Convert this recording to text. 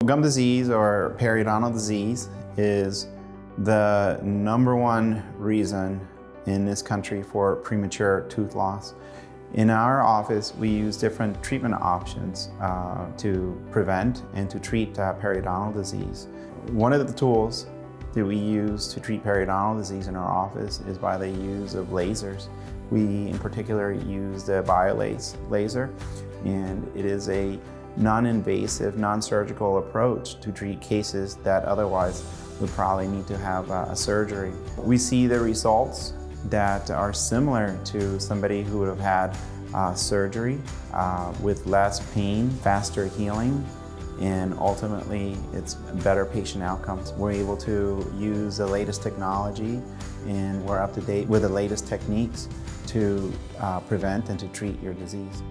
Gum disease or periodontal disease is the #1 reason in this country for premature tooth loss. In our office, we use different treatment options to prevent and to treat periodontal disease. One of the tools that we use to treat periodontal disease in our office is by the use of lasers. We, in particular, use the BioLase laser, and it is a non-invasive, non-surgical approach to treat cases that otherwise would probably need to have a surgery. We see the results that are similar to somebody who would have had surgery with less pain, faster healing, and ultimately it's better patient outcomes. We're able to use the latest technology and we're up to date with the latest techniques to prevent and to treat your disease.